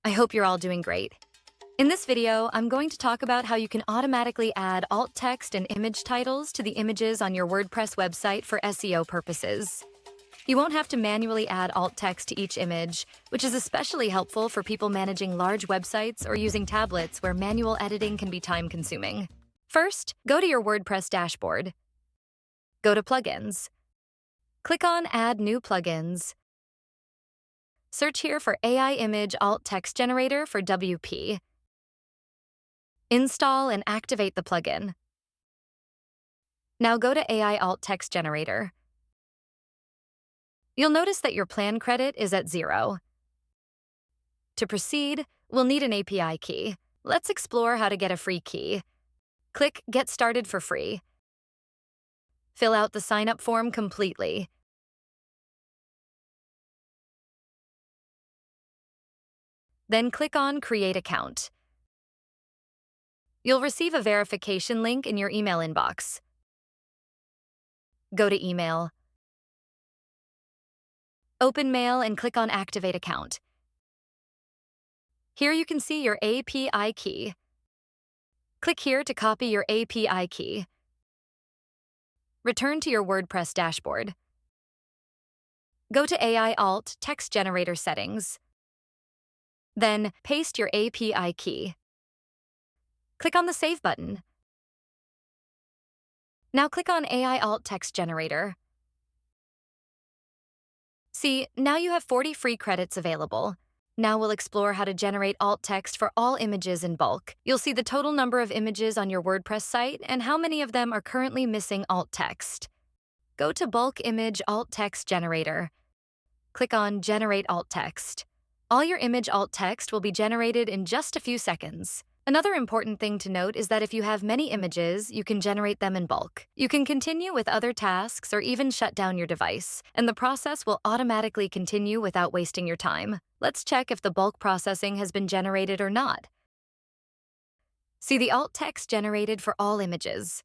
I hope you're all doing great. In this video, I'm going to talk about how you can automatically add alt text and image titles to the images on your WordPress website for SEO purposes. You won't have to manually add alt text to each image, which is especially helpful for people managing large websites or using tablets where manual editing can be time-consuming. First, go to your WordPress dashboard. Go to Plugins. Click on Add New Plugins. Search here for AI Image Alt Text Generator for WP. Install and activate the plugin. Now go to AI Alt Text Generator. You'll notice that your plan credit is at 0. To proceed, we'll need an API key. Let's explore how to get a free key. Click Get Started for free. Fill out the sign-up form completely. Then click on Create Account. You'll receive a verification link in your email inbox. Go to Email. Open Mail and click on Activate Account. Here you can see your API key. Click here to copy your API key. Return to your WordPress dashboard. Go to AI Alt Text Generator Settings. Then paste your API key. Click on the Save button. Now click on AI Alt Text Generator. See, now you have 40 free credits available. Now we'll explore how to generate alt text for all images in bulk. You'll see the total number of images on your WordPress site and how many of them are currently missing alt text. Go to Bulk Image Alt Text Generator. Click on Generate Alt Text. All your image alt text will be generated in just a few seconds. Another important thing to note is that if you have many images, you can generate them in bulk. You can continue with other tasks or even shut down your device, and the process will automatically continue without wasting your time. Let's check if the bulk processing has been generated or not. See the alt text generated for all images.